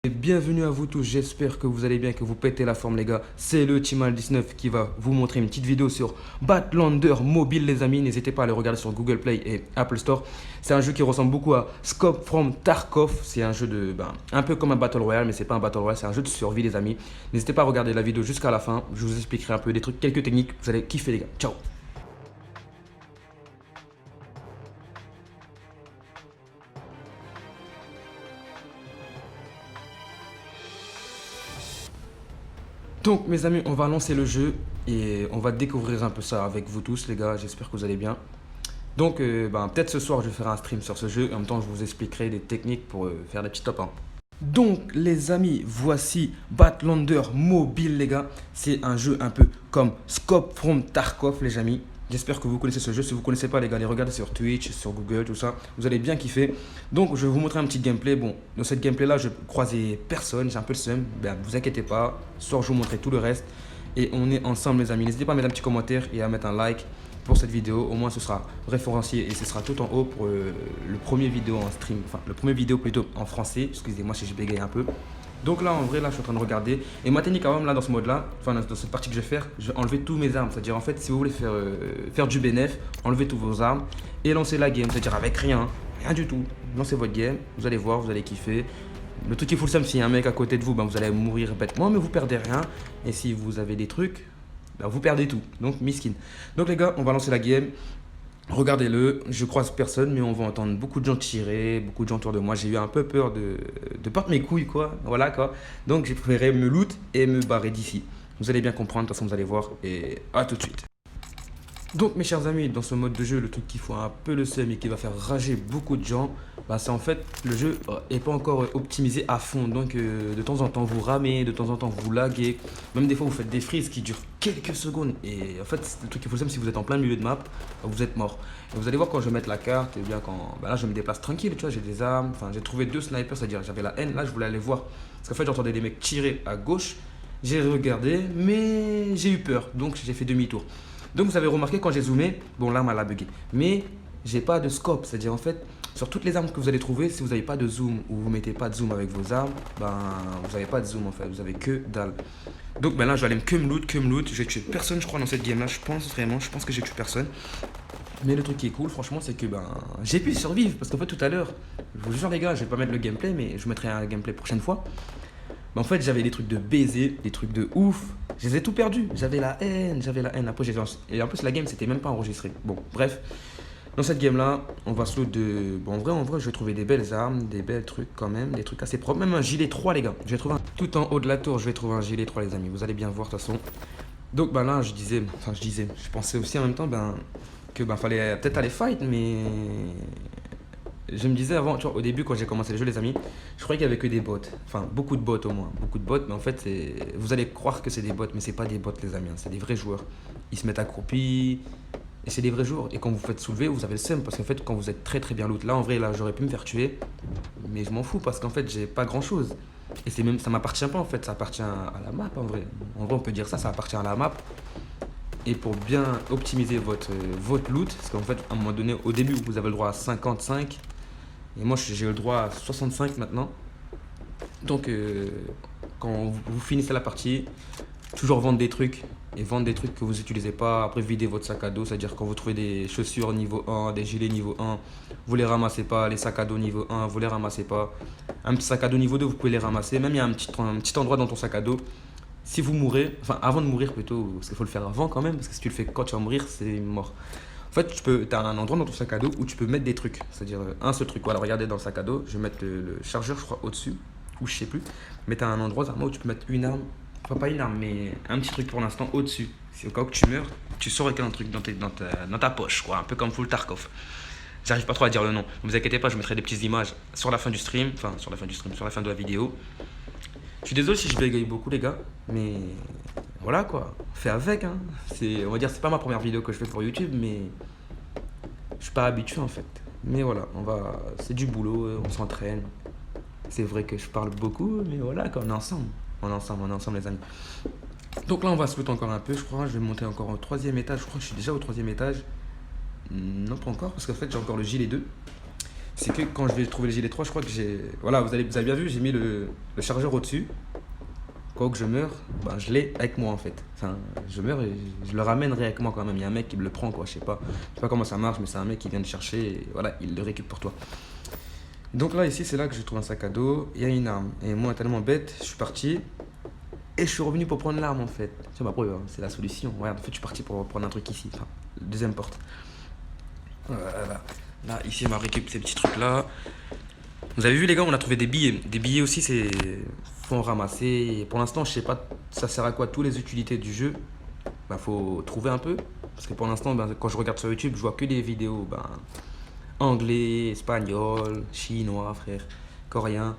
Et bienvenue à vous tous, j'espère que vous allez bien, que vous pétez la forme les gars. C'est le Timal19 qui va vous montrer une petite vidéo sur Batlander Mobile les amis. N'hésitez pas à le regarder sur Google Play et Apple Store. C'est un jeu qui ressemble beaucoup à Scope from Tarkov. C'est un jeu de, un peu comme un Battle Royale, mais c'est pas un Battle Royale, c'est un jeu de survie les amis. N'hésitez pas à regarder la vidéo jusqu'à la fin, je vous expliquerai un peu des trucs, quelques techniques. Vous allez kiffer les gars, ciao. Donc mes amis, on va lancer le jeu et on va découvrir un peu ça avec vous tous les gars, j'espère que vous allez bien. Donc peut-être ce soir je vais faire un stream sur ce jeu et en même temps je vous expliquerai des techniques pour faire des petits top 1. Donc les amis, voici Batlander Mobile les gars. C'est un jeu un peu comme Scope from Tarkov les amis. J'espère que vous connaissez ce jeu. Si vous ne connaissez pas les gars, les regardez sur Twitch, sur Google, tout ça. Vous allez bien kiffer. Donc je vais vous montrer un petit gameplay. Bon, dans cette gameplay là, je croisais personne. J'ai un peu le seum. Ben, vous inquiétez pas. Ce soir je vous montrerai tout le reste. Et on est ensemble les amis. N'hésitez pas à mettre un petit commentaire et à mettre un like pour cette vidéo. Au moins ce sera référencié et ce sera tout en haut pour le premier vidéo en stream. Enfin le premier vidéo plutôt en français. Excusez-moi si je bégaye un peu. Donc là en vrai là je suis en train de regarder. Et ma technique quand même là dans ce mode là, enfin dans cette partie que je vais faire, je vais enlever tous mes armes. C'est-à-dire en fait si vous voulez faire du bénéf, enlevez tous vos armes et lancez la game. C'est-à-dire avec rien, rien du tout. Lancez votre game, vous allez voir, vous allez kiffer. Le truc qui fout le seum, s'il y a un mec à côté de vous, ben vous allez mourir bêtement, mais vous perdez rien. Et si vous avez des trucs, ben vous perdez tout. Donc miskin. Donc les gars, on va lancer la game. Regardez-le, je croise personne, mais on va entendre beaucoup de gens tirer, beaucoup de gens autour de moi. J'ai eu un peu peur de perdre mes couilles, quoi. Voilà, quoi. Donc j'ai préféré me loot et me barrer d'ici. Vous allez bien comprendre, de toute façon, vous allez voir. Et à tout de suite. Donc mes chers amis, dans ce mode de jeu, le truc qui fout un peu le seum et qui va faire rager beaucoup de gens, bah, c'est en fait le jeu n'est pas encore optimisé à fond. Donc de temps en temps vous ramez, de temps en temps vous laguez, même des fois vous faites des freezes qui durent quelques secondes. Et en fait le truc qui fout le seum, si vous êtes en plein milieu de map, vous êtes mort. Et vous allez voir quand je vais mettre la carte, et bien quand bah là je me déplace tranquille, tu vois, j'ai des armes, enfin j'ai trouvé 2 snipers, c'est-à-dire j'avais la haine, là je voulais aller voir. Parce qu'en fait j'entendais des mecs tirer à gauche, j'ai regardé, mais j'ai eu peur, donc j'ai fait demi-tour. Donc vous avez remarqué quand j'ai zoomé, bon l'arme elle a bugué, mais j'ai pas de scope, c'est-à-dire en fait sur toutes les armes que vous allez trouver, si vous n'avez pas de zoom ou vous mettez pas de zoom avec vos armes, ben vous n'avez pas de zoom en fait, vous avez que dalle. Donc ben là je vais aller que me loot, j'ai tué personne je crois dans cette game là, je pense vraiment, je pense que j'ai tué personne. Mais le truc qui est cool franchement c'est que ben j'ai pu survivre parce qu'en fait tout à l'heure, je vous jure les gars, je vais pas mettre le gameplay mais je mettrai un gameplay prochaine fois. Mais en fait, j'avais des trucs de baiser, des trucs de ouf. Je les ai tout perdus. J'avais la haine, j'avais la haine. Après, et en plus, la game, c'était même pas enregistré. Bon, bref. Dans cette game-là, on va se loot de. Bon, en vrai, je vais trouver des belles armes, des belles trucs quand même, des trucs assez propres. Même un gilet 3, les gars. Je vais trouver tout en haut de la tour, je vais trouver un gilet 3, les amis. Vous allez bien voir, de toute façon. Donc, ben là, je pensais aussi en même temps, que fallait peut-être aller fight, mais je me disais avant, tu vois, au début quand j'ai commencé le jeu les amis, je croyais qu'il y avait que des bots. Enfin, beaucoup de bots au moins. Beaucoup de bots, mais en fait, vous allez croire que c'est des bots, mais c'est pas des bots les amis, hein, c'est des vrais joueurs. Ils se mettent accroupis, et c'est des vrais joueurs. Et quand vous faites soulever, vous avez le seum, parce qu'en fait, quand vous êtes très très bien loot, là en vrai, là j'aurais pu me faire tuer, mais je m'en fous, parce qu'en fait, j'ai pas grand chose. Et c'est même, ça m'appartient pas en fait, ça appartient à la map en vrai. En vrai, on peut dire ça, ça appartient à la map. Et pour bien optimiser votre loot, parce qu'en fait, à un moment donné, au début, vous avez le droit à 55. Et moi, j'ai le droit à 65 maintenant. Donc, quand vous finissez la partie, toujours vendre des trucs. Et vendre des trucs que vous n'utilisez pas. Après, vider votre sac à dos. C'est-à-dire quand vous trouvez des chaussures niveau 1, des gilets niveau 1, vous les ramassez pas. Les sacs à dos niveau 1, vous les ramassez pas. Un petit sac à dos niveau 2, vous pouvez les ramasser. Même il y a un petit endroit dans ton sac à dos. Si vous mourrez, enfin avant de mourir plutôt, parce qu'il faut le faire avant quand même, parce que si tu le fais quand tu vas mourir, c'est mort. En fait, tu as un endroit dans ton sac à dos où tu peux mettre des trucs. C'est-à-dire un seul truc. Voilà, regardez dans le sac à dos, je vais mettre le chargeur, je crois, au-dessus, ou je sais plus. Mais tu as un endroit où tu peux mettre une arme, enfin pas une arme, mais un petit truc pour l'instant au-dessus. Si au cas où tu meurs, tu sors avec un truc dans ta poche, quoi, un peu comme Full Tarkov. J'arrive pas trop à dire le nom. Ne vous inquiétez pas, je mettrai des petites images sur la fin du stream, enfin sur la fin du stream, sur la fin de la vidéo. Je suis désolé si je bégaye beaucoup les gars, mais voilà quoi, fais avec hein. On va dire c'est pas ma première vidéo que je fais pour YouTube, mais je suis pas habitué en fait. Mais voilà, c'est du boulot, on s'entraîne. C'est vrai que je parle beaucoup, mais voilà quoi, on est ensemble. On est ensemble les amis. Donc là on va se loot encore un peu, je crois, je vais monter encore au 3e étage, je crois que je suis déjà au 3e étage. Non pas encore, parce qu'en fait j'ai encore le gilet 2. c'est que quand je vais trouver le gilet 3, je crois que j'ai. Voilà, vous avez bien vu, j'ai mis le chargeur au-dessus. Quand que je meurs, ben, je l'ai avec moi en fait. Enfin, je meurs et je le ramènerai avec moi quand même. Il y a un mec qui me le prend, quoi, je sais pas. Je sais pas comment ça marche, mais c'est un mec qui vient le chercher et voilà, il le récupère pour toi. Donc là, ici, c'est là que je trouve un sac à dos. Il y a une arme. Et moi, tellement bête, je suis parti. Et je suis revenu pour prendre l'arme en fait. C'est ma preuve, hein, c'est la solution. Regarde, en fait, je suis parti pour prendre un truc ici. Enfin, deuxième porte. Voilà. Là, ici, on va récupérer ces petits trucs là. Vous avez vu, les gars, on a trouvé des billets. Des billets aussi, c'est. Faut en ramasser. Et pour l'instant, je sais pas ça sert à quoi toutes les utilités du jeu. Bah, faut trouver un peu. Parce que pour l'instant, ben, quand je regarde sur YouTube, je vois que des vidéos ben, anglais, espagnol, chinois, frère, coréen.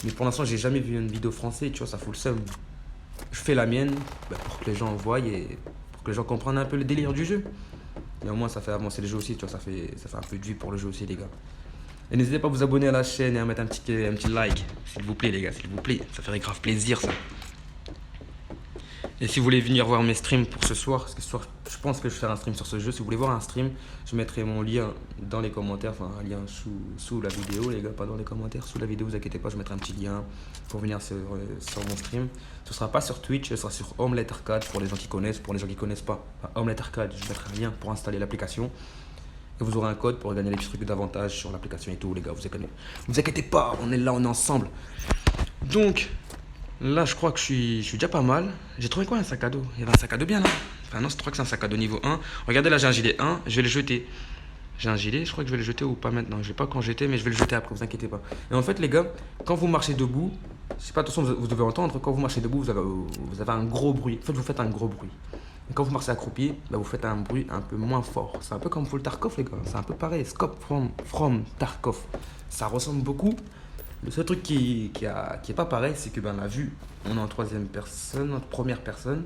Mais pour l'instant, j'ai jamais vu une vidéo française, tu vois, ça fout le seum. Je fais la mienne bah, pour que les gens voient et pour que les gens comprennent un peu le délire du jeu. Et au moins, ça fait avancer le jeu aussi, tu vois, ça fait un peu de vie pour le jeu aussi, les gars. Et n'hésitez pas à vous abonner à la chaîne et à mettre un petit like, s'il vous plaît, les gars, s'il vous plaît. Ça ferait grave plaisir, ça. Et si vous voulez venir voir mes streams pour ce soir, parce que ce soir, je pense que je vais faire un stream sur ce jeu. Si vous voulez voir un stream, je mettrai mon lien dans les commentaires, enfin un lien sous la vidéo, les gars, pas dans les commentaires, sous la vidéo, vous inquiétez pas, je mettrai un petit lien pour venir sur mon stream. Ce sera pas sur Twitch, ce sera sur Omelette Arcade pour les gens qui connaissent, pour les gens qui connaissent pas. Enfin, Omelette Arcade, je mettrai un lien pour installer l'application. Et vous aurez un code pour gagner les petits trucs d'avantage sur l'application et tout, les gars, vous inquiétez pas, on est là, on est ensemble. Donc, là, je crois que je suis déjà pas mal. J'ai trouvé quoi un sac à dos? Il y avait un sac à dos bien là. Enfin, non, je crois que c'est un sac à dos niveau 1. Regardez, là, j'ai un gilet 1. Je vais le jeter. J'ai un gilet, je crois que je vais le jeter ou pas maintenant. Je sais pas quand jeter, mais je vais le jeter après, vous inquiétez pas. Et en fait, les gars, quand vous marchez debout, je sais pas, attention, vous devez entendre, quand vous marchez debout, vous avez un gros bruit. En fait, vous faites un gros bruit. Et quand vous marchez accroupi, bah, vous faites un bruit un peu moins fort. C'est un peu comme Full Tarkov, les gars. C'est un peu pareil. Scope from Tarkov. Ça ressemble beaucoup. Le seul truc qui est pas pareil, c'est que ben, la vue, on est en troisième personne, en première personne.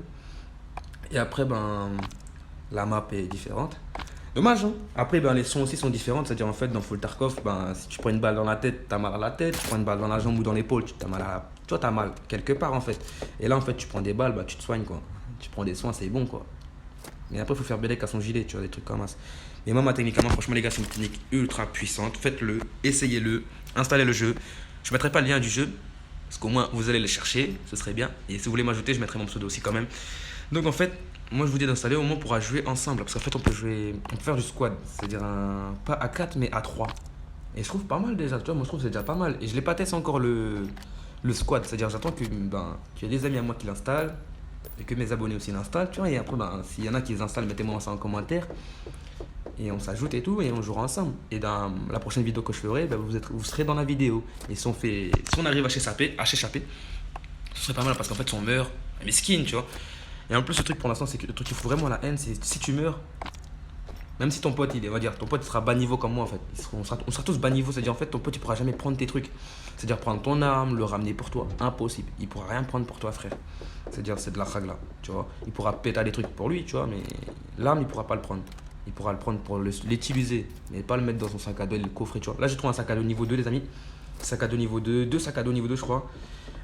Et après, ben, la map est différente. Dommage, hein. Après, ben, les sons aussi sont différents. C'est-à-dire, en fait, dans Full Tarkov, ben, si tu prends une balle dans la tête, t'as mal à la tête. Tu prends une balle dans la jambe ou dans l'épaule, t'as mal à tu vois, t'as mal quelque part, en fait. Et là, en fait, tu prends des balles, bah, tu te soignes, quoi. Tu prends des soins, c'est bon, quoi. Mais après, il faut faire bélec à son gilet, tu vois, des trucs comme ça. Mais moi, ma technique, franchement, les gars, c'est une technique ultra puissante. Faites-le, essayez-le, installez le jeu. Je ne mettrai pas le lien du jeu, parce qu'au moins, vous allez le chercher, ce serait bien. Et si vous voulez m'ajouter, je mettrai mon pseudo aussi quand même. Donc, en fait, moi, je vous dis d'installer, au moins, on pourra jouer ensemble. Parce qu'en fait, on peut faire du squad. C'est-à-dire, pas à 4, mais à 3. Et je trouve pas mal déjà, tu vois, moi, je trouve que c'est déjà pas mal. Et je l'ai pas testé encore le squad. C'est-à-dire, j'attends que, ben, qu'il y ait des amis à moi qui l'installent. Et que mes abonnés aussi l'installent, tu vois. Et après, ben, s'il y en a qui les installent, mettez-moi ça en commentaire. Et on s'ajoute et tout, et on jouera ensemble. Et dans la prochaine vidéo que je ferai, ben, vous serez dans la vidéo. Et si on arrive à s'échapper, ce serait pas mal parce qu'en fait, si on meurt, mais skin, tu vois. Et en plus, ce truc pour l'instant, c'est que le truc qui fout vraiment la haine, c'est si tu meurs, même si ton pote, il va dire, ton pote sera bas niveau comme moi en fait. On sera tous bas niveau, c'est-à-dire en fait, ton pote, il pourra jamais prendre tes trucs. C'est-à-dire prendre ton arme, le ramener pour toi. Impossible. Il pourra rien prendre pour toi, frère. C'est-à-dire, c'est de la ragla, tu vois. Il pourra péter des trucs pour lui, tu vois, mais l'arme, il pourra pas le prendre. Il pourra le prendre pour l'utiliser, mais pas le mettre dans son sac à dos et le coffrer, tu vois. Là, j'ai trouvé un sac à dos niveau 2, les amis. Sac à dos niveau 2, deux sacs à dos niveau 2, je crois.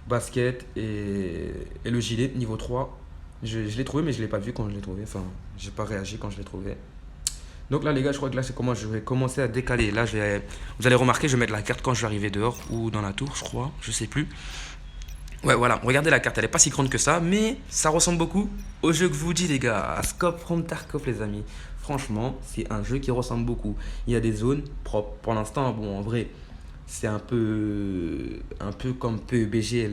Basket et le gilet niveau 3. Je l'ai trouvé, mais je l'ai pas vu quand je l'ai trouvé. Enfin, j'ai pas réagi quand je l'ai trouvé. Donc là, les gars, je crois que là, c'est comment je vais commencer à décaler. Là, vous allez remarquer, je vais mettre la carte quand je vais arriver dehors ou dans la tour, je crois. Je sais plus. Ouais, voilà. Regardez la carte, elle est pas si grande que ça, mais ça ressemble beaucoup au jeu que je vous dis, les gars. À Scope from Tarkov, les amis. Franchement, c'est un jeu qui ressemble beaucoup. Il y a des zones propres. Pour l'instant, bon, en vrai, c'est un peu comme PUBG,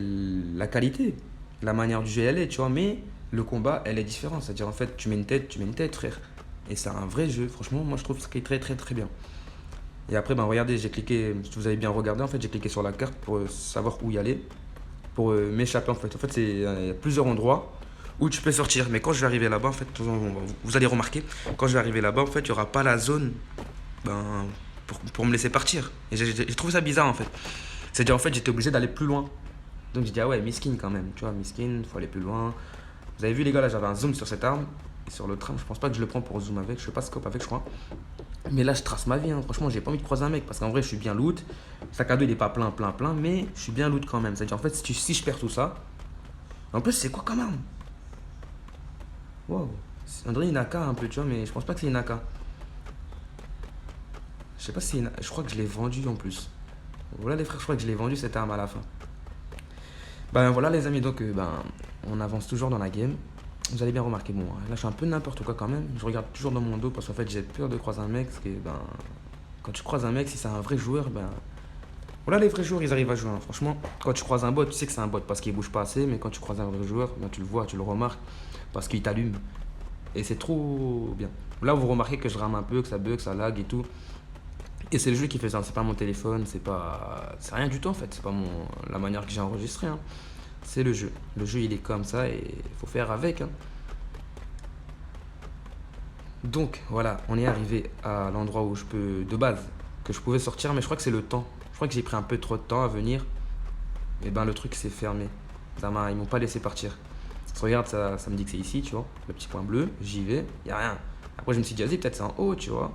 la qualité. La manière du jeu, elle est, tu vois. Mais le combat, elle est différente. C'est-à-dire, en fait, tu mets une tête, frère. Et c'est un vrai jeu, franchement, moi je trouve ça qui est très très très bien. Et après, ben regardez, j'ai cliqué, si vous avez bien regardé, en fait, j'ai cliqué sur la carte pour savoir où y aller, pour m'échapper en fait. En fait, il y a plusieurs endroits où tu peux sortir. Mais quand je vais arriver là-bas, en fait, vous allez remarquer, quand je vais arriver là-bas, en fait, il n'y aura pas la zone ben, pour me laisser partir. Et j'ai trouvé ça bizarre en fait. C'est-à-dire, en fait, j'étais obligé d'aller plus loin. Donc j'ai dit, ah ouais, miskin quand même, tu vois, miskin, faut aller plus loin. Vous avez vu les gars, là, j'avais un zoom sur cette arme. Et sur le train, je pense pas que je le prends pour zoom avec, je fais pas scope avec, je crois. Mais là, je trace ma vie, hein. Franchement, j'ai pas envie de croiser un mec parce qu'en vrai, je suis bien loot. Le sac à dos, il est pas plein, mais je suis bien loot quand même. C'est-à-dire, en fait, si je perds tout ça. En plus, c'est quoi comme arme? Wow. On dirait une AK un peu, tu vois, mais je pense pas que c'est une AK. Je sais pas si... Je crois que je l'ai vendu en plus. Voilà les frères, je crois que je l'ai vendu cette arme à la fin. Ben voilà les amis, donc on avance toujours dans la game. Vous allez bien remarquer, bon, là je suis un peu n'importe quoi quand même. Je regarde toujours dans mon dos parce qu'en fait j'ai peur de croiser un mec. Parce que quand tu croises un mec, si c'est un vrai joueur, voilà les vrais joueurs ils arrivent à jouer, hein. Franchement, quand tu croises un bot, tu sais que c'est un bot parce qu'il bouge pas assez. Mais quand tu croises un vrai joueur, tu le vois, tu le remarques parce qu'il t'allume. Et c'est trop bien. Là vous remarquez que je rame un peu, que ça bug, que ça lag et tout. Et c'est le jeu qui fait ça, c'est pas mon téléphone, c'est rien du tout en fait, c'est pas la manière que j'ai enregistré, hein. C'est le jeu. Le jeu il est comme ça et il faut faire avec, hein. Donc voilà, on est arrivé à l'endroit où je peux, de base, que je pouvais sortir, mais je crois que c'est le temps. Je crois que j'ai pris un peu trop de temps à venir. Et le truc s'est fermé. Ils m'ont pas laissé partir. Regarde, ça me dit que c'est ici, tu vois, le petit point bleu, j'y vais, y a rien. Après je me suis dit, vas-y, peut-être c'est en haut, tu vois.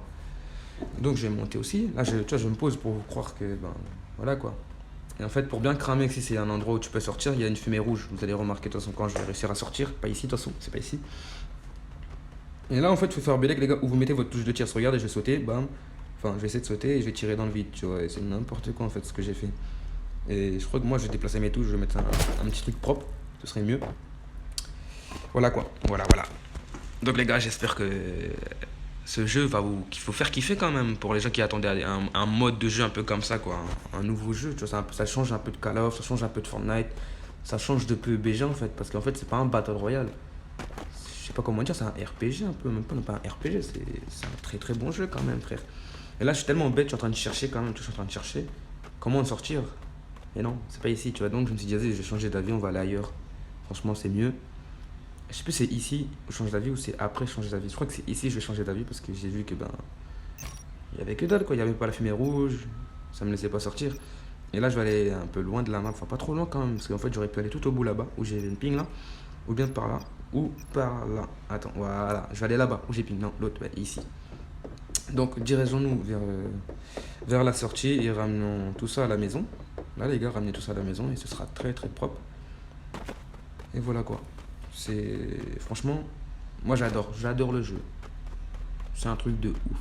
Donc je vais monter aussi. Là, tu vois, je me pose pour croire que, voilà quoi. Et en fait, pour bien cramer, si c'est un endroit où tu peux sortir, il y a une fumée rouge. Vous allez remarquer de toute façon quand je vais réussir à sortir. Pas ici, de toute façon, c'est pas ici. Et là, en fait, il faut faire bélec, les gars, où vous mettez votre touche de tir. Regarde, et je vais sauter, bam. Enfin, je vais essayer de sauter et je vais tirer dans le vide, tu vois. Et c'est n'importe quoi, en fait, ce que j'ai fait. Et je crois que moi, je vais déplacer mes touches, je vais mettre un petit truc propre. Ce serait mieux. Voilà quoi. Voilà, voilà. Donc, les gars, j'espère que ce jeu qu'il faut faire kiffer quand même pour les gens qui attendaient un mode de jeu un peu comme ça, quoi. Un nouveau jeu, tu vois, ça change un peu de Call of, ça change un peu de Fortnite, ça change de PUBG en fait, parce qu'en fait, c'est pas un Battle Royale. Je sais pas comment dire, c'est un RPG un peu, même pas un RPG, c'est un très très bon jeu quand même, frère. Et là, je suis tellement bête, je suis en train de chercher quand même, je suis en train de chercher comment en sortir. Et non, c'est pas ici, tu vois, donc je me suis dit, vas-y, je vais changer d'avis, on va aller ailleurs. Franchement, c'est mieux. Je sais plus c'est ici où je change d'avis ou c'est après changer d'avis. Je crois que c'est ici je vais changer d'avis parce que j'ai vu que il y avait que dalle quoi, il y avait pas la fumée rouge, ça me laissait pas sortir. Et là je vais aller un peu loin de la map, enfin pas trop loin quand même parce qu'en fait j'aurais pu aller tout au bout là-bas où j'ai une ping là, ou bien par là, ou par là. Attends, voilà, je vais aller là-bas où j'ai ping, non, l'autre, ici. Donc dirigeons-nous vers la sortie et ramenons tout ça à la maison. Là les gars, ramenez tout ça à la maison et ce sera très très propre. Et voilà quoi. Franchement, moi j'adore le jeu. C'est un truc de ouf.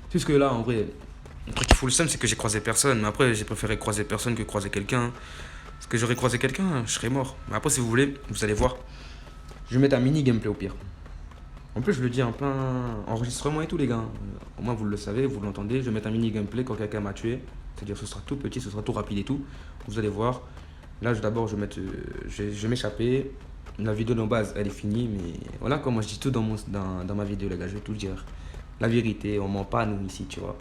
Puisque là, en vrai, le truc qui fout le seum, c'est que j'ai croisé personne. Mais après, j'ai préféré croiser personne que croiser quelqu'un. Parce que j'aurais croisé quelqu'un, je serais mort. Mais après, si vous voulez, vous allez voir. Je vais mettre un mini gameplay au pire. En plus, je le dis en plein enregistrement et tout, les gars. Au moins, vous le savez, vous l'entendez. Je vais mettre un mini gameplay quand quelqu'un m'a tué. C'est-à-dire, ce sera tout petit, ce sera tout rapide et tout. Vous allez voir. Là, d'abord, je vais m'échapper. La vidéo de base, elle est finie. Mais voilà, comme moi, je dis tout dans ma vidéo, les gars. Je vais tout dire. La vérité, on ment pas à nous ici, tu vois.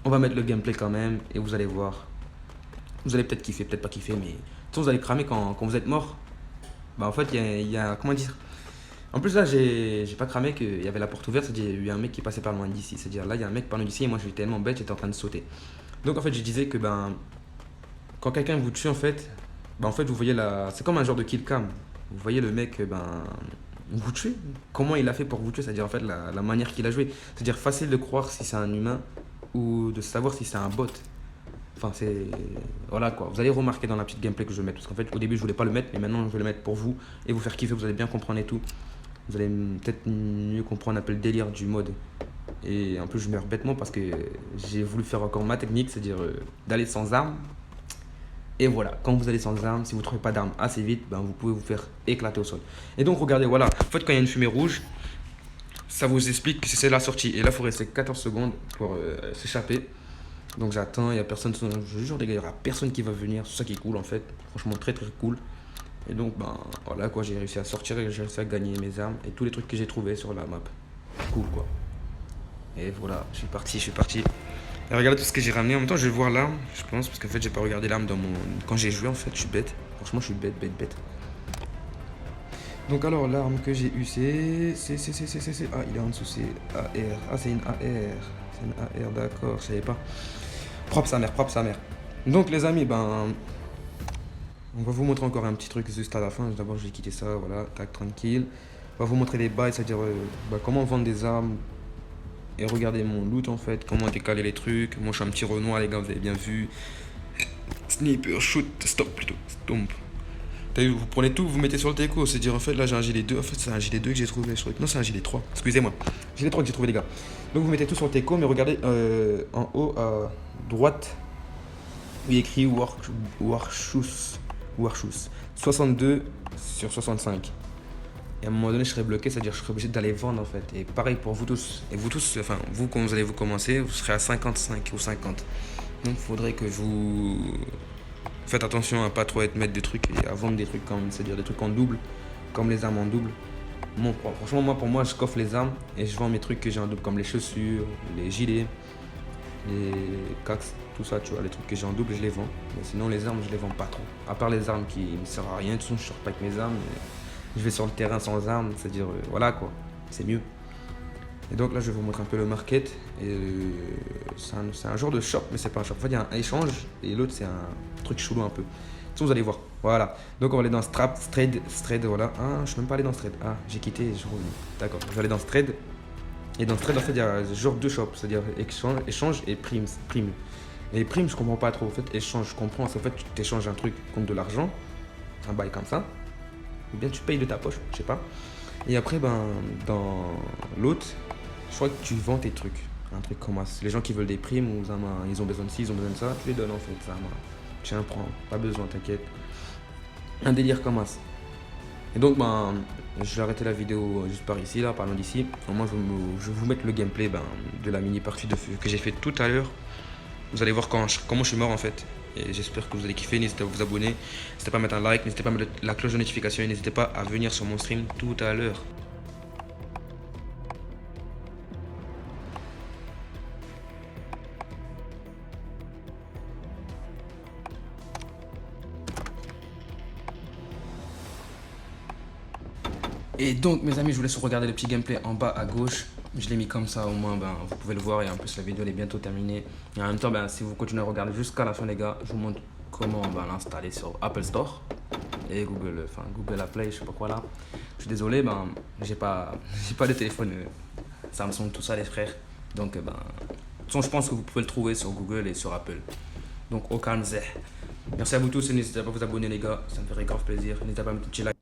On va mettre le gameplay quand même. Et vous allez voir. Vous allez peut-être kiffer, peut-être pas kiffer. Mais de toute façon, vous allez cramer quand vous êtes mort. En fait, il y a comment dire. En plus, là, j'ai pas cramé qu'il y avait la porte ouverte. C'est-à-dire, il y a eu un mec qui passait par loin d'ici. C'est-à-dire, là, il y a un mec par loin d'ici. Et moi, j'étais tellement bête, j'étais en train de sauter. Donc, en fait, je disais que, quand quelqu'un vous tue, en fait, vous voyez c'est comme un genre de kill cam. Vous voyez le mec, vous tuer. Comment il a fait pour vous tuer, c'est-à-dire, en fait, la manière qu'il a joué. C'est-à-dire, facile de croire si c'est un humain ou de savoir si c'est un bot. Enfin, c'est. Voilà quoi. Vous allez remarquer dans la petite gameplay que je vais mettre. Parce qu'en fait, au début, je voulais pas le mettre, mais maintenant, je vais le mettre pour vous et vous faire kiffer. Vous allez bien comprendre et tout. Vous allez peut-être mieux comprendre un peu le délire du mode. Et en plus, je meurs bêtement parce que j'ai voulu faire encore ma technique, c'est-à-dire d'aller sans armes. Et voilà, quand vous allez sans armes, si vous ne trouvez pas d'armes assez vite, vous pouvez vous faire éclater au sol. Et donc, regardez, voilà. En fait, quand il y a une fumée rouge, ça vous explique que c'est la sortie. Et là, il faut rester 14 secondes pour s'échapper. Donc, j'attends, il n'y a personne. Je vous jure, les gars, il n'y aura personne qui va venir. C'est ça qui est cool, en fait. Franchement, très, très cool. Et donc, voilà, quoi, j'ai réussi à sortir et j'ai réussi à gagner mes armes et tous les trucs que j'ai trouvés sur la map. Cool, quoi. Et voilà, je suis parti. Et regardez tout ce que j'ai ramené. En même temps, je vais voir l'arme, je pense, parce qu'en fait, j'ai pas regardé l'arme quand j'ai joué, en fait, je suis bête. Franchement, je suis bête. Donc, alors, l'arme que j'ai eue, c'est. Ah, il est en dessous, c'est AR. Ah, c'est une AR. C'est une AR, d'accord, je savais pas. Propre sa mère. Donc, les amis, on va vous montrer encore un petit truc juste à la fin. D'abord, je vais quitter ça, voilà, tac, tranquille. On va vous montrer les bails, c'est-à-dire comment vendre des armes. Et regardez mon loot en fait, comment décaler les trucs. Moi, je suis un petit Renoir, les gars, vous avez bien vu. Sniper, shoot, stop plutôt, stomp. T'as vu, vous prenez tout, vous mettez sur le teco. C'est-à-dire, en fait, là, j'ai un gilet 2. En fait, c'est un gilet 2 que j'ai trouvé. Non, c'est un gilet 3. Excusez-moi. Gilet 3 que j'ai trouvé, les gars. Donc, vous mettez tout sur le teco, mais regardez en haut à droite, il y a écrit Warshoes 62 sur 65. Et à un moment donné, je serais bloqué, c'est-à-dire que je serais obligé d'aller vendre en fait. Et pareil pour vous tous. Et vous tous, enfin, vous, quand vous allez vous commencer, vous serez à 55 ou 50. Donc, il faudrait que vous faites attention à pas trop mettre des trucs et à vendre des trucs comme, c'est-à-dire des trucs en double, comme les armes en double. Bon, franchement, pour moi, je coffre les armes et je vends mes trucs que j'ai en double, comme les chaussures, les gilets, les cax, tout ça, tu vois, les trucs que j'ai en double, je les vends. Mais sinon, les armes, je les vends pas trop. À part les armes qui ne servent à rien, de toute façon, je sors pas avec mes armes. Je vais sur le terrain sans armes, c'est-à-dire, voilà quoi, c'est mieux. Et donc là, je vais vous montrer un peu le market. Et c'est un genre de shop, mais c'est pas un shop. En fait, il y a un échange et l'autre, c'est un truc chelou un peu. Ça, vous allez voir. Voilà. Donc, on va aller dans Strade, voilà. Ah, je suis même pas allé dans Strade. Ah, j'ai quitté et je reviens. D'accord, je vais aller dans Strade. Et dans Strade, en fait, il y a genre deux shops, c'est-à-dire échange et prime. Et prime, je comprends pas trop. En fait, échange, je comprends. C'est en fait, tu t'échanges un truc contre de l'argent, un bail comme ça. Ou bien tu payes de ta poche, je sais pas. Et après, ben, dans l'autre, je crois que tu vends tes trucs. Un truc comme ça. Les gens qui veulent des primes ou ils ont besoin de ci, ils ont besoin de ça, tu les donnes en fait. Ça, tiens, prends, pas besoin, t'inquiète. Un délire comme ça. Et donc, ben, je vais arrêter la vidéo juste par ici, là, parlons d'ici. Au moins, je vais vous mettre le gameplay de la mini partie que j'ai fait tout à l'heure. Vous allez voir comment je suis mort en fait. Et j'espère que vous allez kiffer. N'hésitez pas à vous abonner. N'hésitez pas à mettre un like. N'hésitez pas à mettre la cloche de notification. Et n'hésitez pas à venir sur mon stream tout à l'heure. Et donc mes amis, je vous laisse regarder le petit gameplay en bas à gauche. Je l'ai mis comme ça, au moins ben, vous pouvez le voir. Et en plus la vidéo elle est bientôt terminée. Et en même temps, ben, si vous continuez à regarder jusqu'à la fin les gars, je vous montre comment on va l'installer sur Apple Store et Google Play, je sais pas quoi là. Je suis désolé, ben, j'ai pas de téléphone Samsung, tout ça les frères. Donc ben, de toute façon, je pense que vous pouvez le trouver sur Google et sur Apple. Donc au calme. Merci à vous tous et n'hésitez pas à vous abonner les gars, ça me ferait grave plaisir. N'hésitez pas à mettre un petit like.